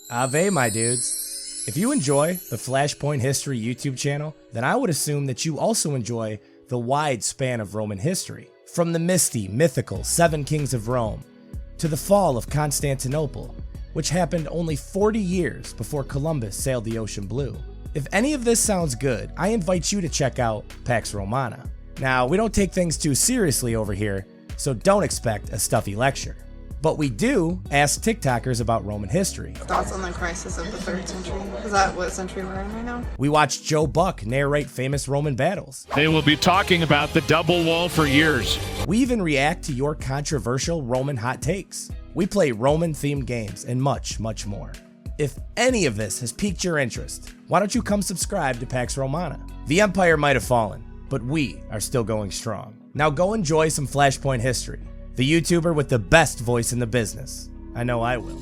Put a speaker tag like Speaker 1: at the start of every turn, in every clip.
Speaker 1: Ave, my dudes. If you enjoy the Flashpoint History YouTube channel, then I would assume that you also enjoy the wide span of Roman history. From the misty, mythical 7 Kings of Rome, to the fall of Constantinople, which happened only 40 years before Columbus sailed the ocean blue. If any of this sounds good, I invite you to check out Pax Romana. Now, we don't take things too seriously over here, so don't expect a stuffy lecture. But we do ask TikTokers about Roman history.
Speaker 2: Thoughts on the crisis of the 3rd century? Is that what century we're in right now?
Speaker 1: We watch Joe Buck narrate famous Roman battles.
Speaker 3: They will be talking about the double wall for years.
Speaker 1: We even react to your controversial Roman hot takes. We play Roman-themed games and much, much more. If any of this has piqued your interest, why don't you come subscribe to Pax Romana? The Empire might have fallen, but we are still going strong. Now go enjoy some Flashpoint history. The YouTuber with the best voice in the business. I know I will.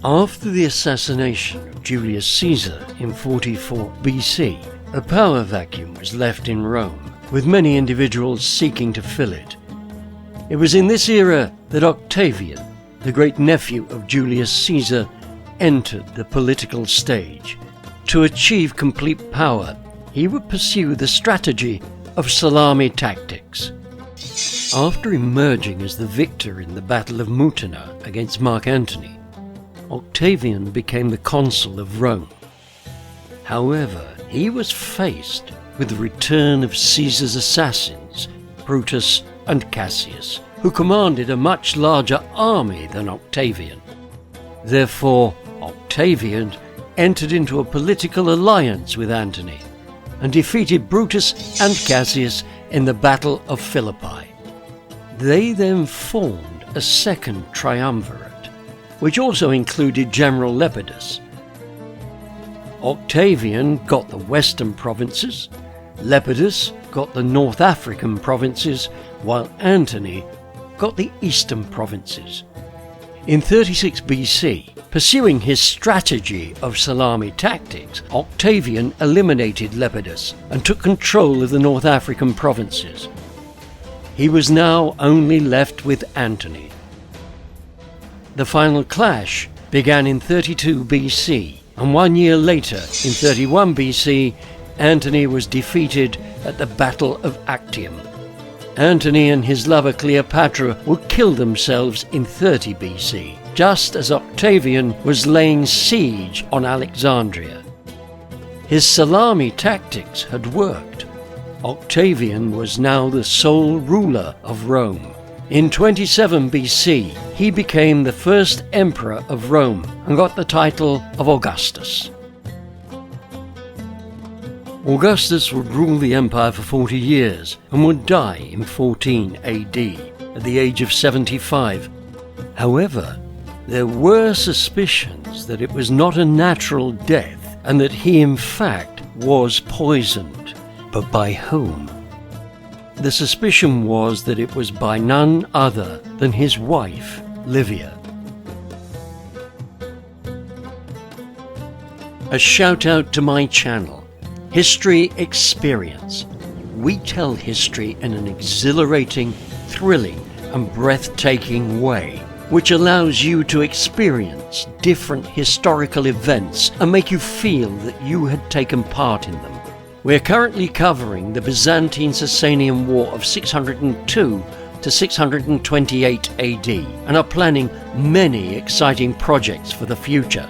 Speaker 4: After the assassination of Julius Caesar in 44 BC, a power vacuum was left in Rome, with many individuals seeking to fill it. It was in this era that Octavian, the great-nephew of Julius Caesar, entered the political stage. To achieve complete power, he would pursue the strategy of salami tactics. After emerging as the victor in the Battle of Mutina against Mark Antony, Octavian became the consul of Rome. However, he was faced with the return of Caesar's assassins, Brutus and Cassius, who commanded a much larger army than Octavian. Therefore, Octavian entered into a political alliance with Antony and defeated Brutus and Cassius in the Battle of Philippi. They then formed a second triumvirate, which also included General Lepidus. Octavian got the western provinces, Lepidus got the North African provinces, while Antony got the eastern provinces. In 36 BC, pursuing his strategy of salami tactics, Octavian eliminated Lepidus and took control of the North African provinces. He was now only left with Antony. The final clash began in 32 BC, and 1 year later, in 31 BC, Antony was defeated at the Battle of Actium. Antony and his lover Cleopatra would kill themselves in 30 BC, just as Octavian was laying siege on Alexandria. His salami tactics had worked. Octavian was now the sole ruler of Rome. In 27 BC, he became the first emperor of Rome and got the title of Augustus. Augustus would rule the empire for 40 years and would die in 14 AD at the age of 75. However, there were suspicions that it was not a natural death and that he in fact was poisoned. But by whom? The suspicion was that it was by none other than his wife, Livia. A shout out to my channel, History Experience. We tell history in an exhilarating, thrilling, and breathtaking way, which allows you to experience different historical events and make you feel that you had taken part in them. We're currently covering the Byzantine-Sasanian War of 602 to 628 AD and are planning many exciting projects for the future,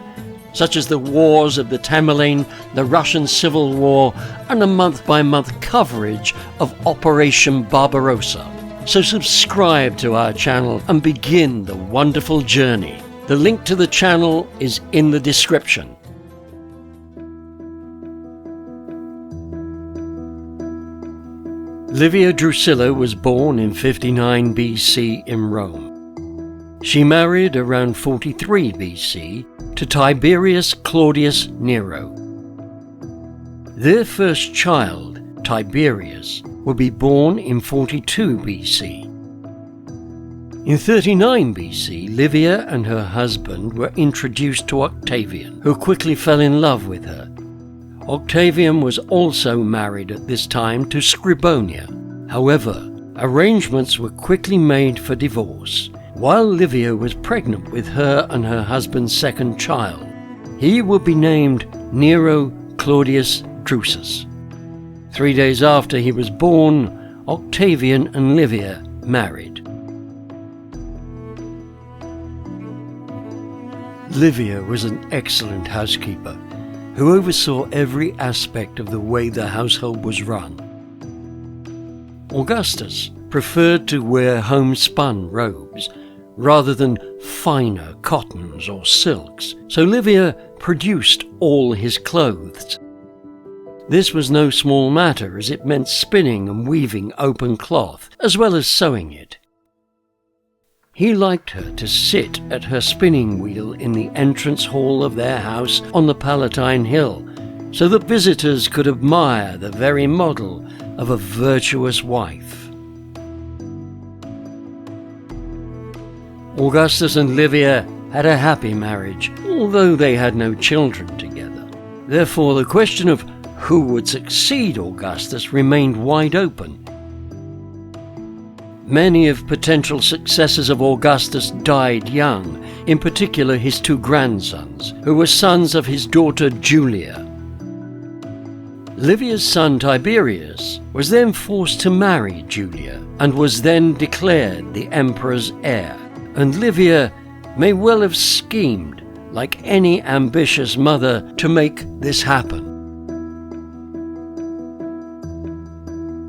Speaker 4: such as the wars of the Tamerlane, the Russian Civil War, and a month-by-month coverage of Operation Barbarossa. So subscribe to our channel and begin the wonderful journey. The link to the channel is in the description. Livia Drusilla was born in 59 BC in Rome. She married around 43 BC to Tiberius Claudius Nero. Their first child, Tiberius, would be born in 42 BC. In 39 BC, Livia and her husband were introduced to Octavian, who quickly fell in love with her. Octavian was also married at this time to Scribonia. However, arrangements were quickly made for divorce. While Livia was pregnant with her and her husband's second child, he would be named Nero Claudius Drusus. 3 days after he was born, Octavian and Livia married. Livia was an excellent housekeeper who oversaw every aspect of the way the household was run. Augustus preferred to wear homespun robes rather than finer cottons or silks, so Livia produced all his clothes. This was no small matter, as it meant spinning and weaving open cloth, as well as sewing it. He liked her to sit at her spinning wheel in the entrance hall of their house on the Palatine Hill, so that visitors could admire the very model of a virtuous wife. Augustus and Livia had a happy marriage, although they had no children together. Therefore, the question of who would succeed Augustus remained wide open. Many of potential successors of Augustus died young, in particular his two grandsons, who were sons of his daughter Julia. Livia's son Tiberius was then forced to marry Julia and was then declared the emperor's heir, and Livia may well have schemed, like any ambitious mother, to make this happen.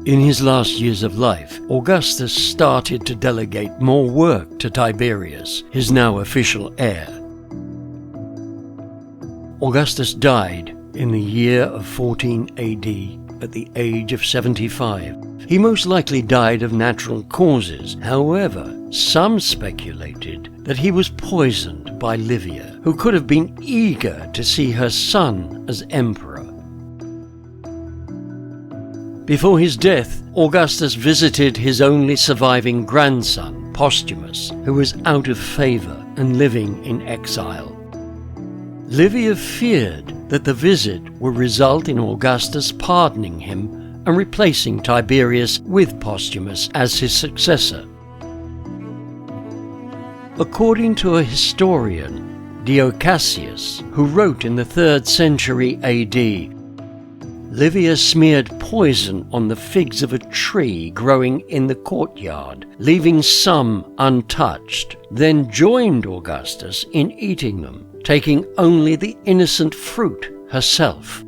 Speaker 4: In his last years of life, Augustus started to delegate more work to Tiberius, his now official heir. Augustus died in the year of 14 AD at the age of 75. He most likely died of natural causes. However, some speculated that he was poisoned by Livia, who could have been eager to see her son as emperor. Before his death, Augustus visited his only surviving grandson, Postumus, who was out of favor and living in exile. Livia feared that the visit would result in Augustus pardoning him and replacing Tiberius with Postumus as his successor. According to a historian, Dio Cassius, who wrote in the 3rd century AD, Livia smeared poison on the figs of a tree growing in the courtyard, leaving some untouched, then joined Augustus in eating them, taking only the innocent fruit herself.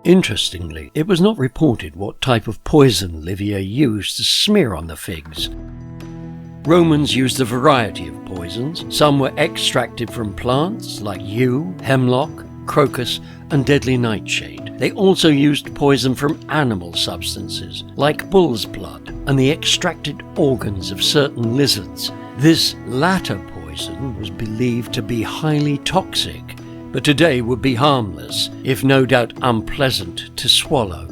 Speaker 4: Interestingly, it was not reported what type of poison Livia used to smear on the figs. Romans used a variety of poisons. Some were extracted from plants like yew, hemlock, crocus, and deadly nightshade. They also used poison from animal substances like bull's blood and the extracted organs of certain lizards. This latter poison was believed to be highly toxic, but today would be harmless, if no doubt unpleasant to swallow.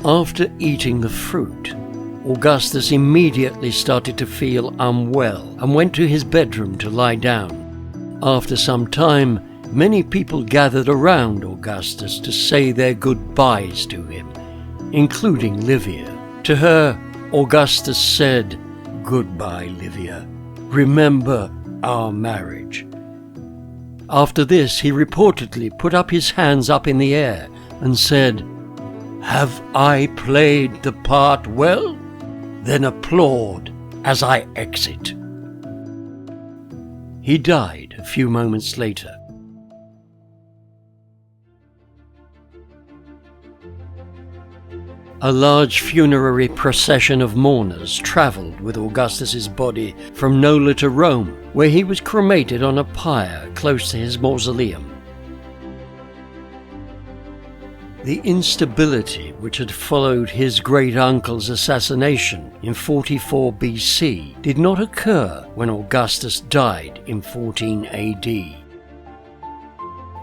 Speaker 4: After eating the fruit, Augustus immediately started to feel unwell and went to his bedroom to lie down. After some time, many people gathered around Augustus to say their goodbyes to him, including Livia. To her, Augustus said, "Goodbye, Livia. Remember our marriage." After this, he reportedly put up his hands up in the air and said, "Have I played the part well? Then applaud as I exit." He died a few moments later. A large funerary procession of mourners travelled with Augustus's body from Nola to Rome, where he was cremated on a pyre close to his mausoleum. The instability which had followed his great-uncle's assassination in 44 BC did not occur when Augustus died in 14 AD.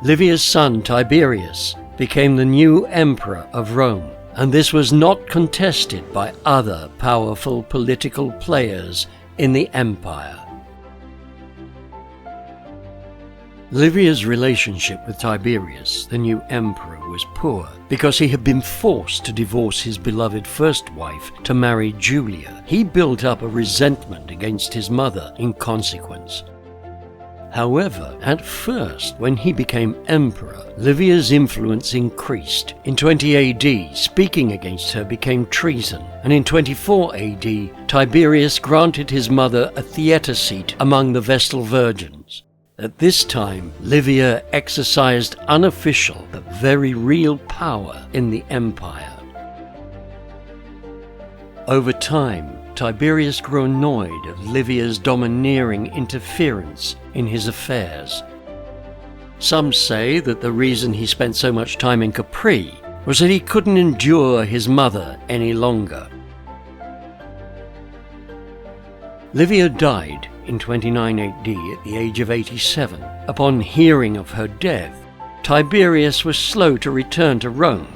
Speaker 4: Livia's son Tiberius became the new emperor of Rome, and this was not contested by other powerful political players in the empire. Livia's relationship with Tiberius, the new emperor, was poor because he had been forced to divorce his beloved first wife to marry Julia. He built up a resentment against his mother in consequence. However, at first, when he became emperor, Livia's influence increased. In 20 AD, speaking against her became treason, and in 24 AD, Tiberius granted his mother a theatre seat among the Vestal Virgins. At this time, Livia exercised unofficial but very real power in the empire. Over time, Tiberius grew annoyed at Livia's domineering interference in his affairs. Some say that the reason he spent so much time in Capri was that he couldn't endure his mother any longer. Livia died in 29 AD at the age of 87. Upon hearing of her death, Tiberius was slow to return to Rome,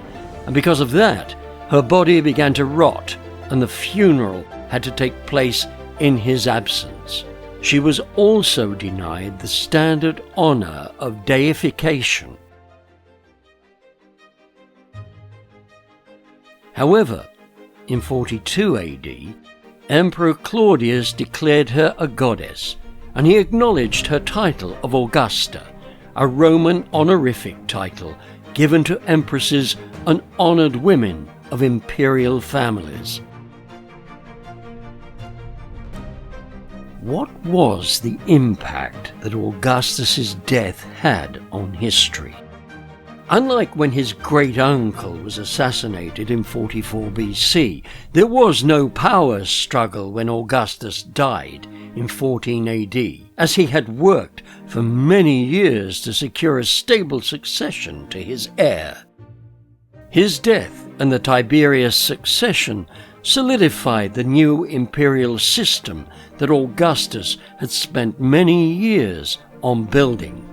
Speaker 4: and because of that, her body began to rot, and the funeral had to take place in his absence. She was also denied the standard honor of deification. However, in 42 AD, Emperor Claudius declared her a goddess, and he acknowledged her title of Augusta, a Roman honorific title given to empresses and honored women of imperial families. What was the impact that Augustus's death had on history? Unlike when his great-uncle was assassinated in 44 BC, there was no power struggle when Augustus died in 14 AD, as he had worked for many years to secure a stable succession to his heir. His death and the Tiberius succession solidified the new imperial system that Augustus had spent many years on building.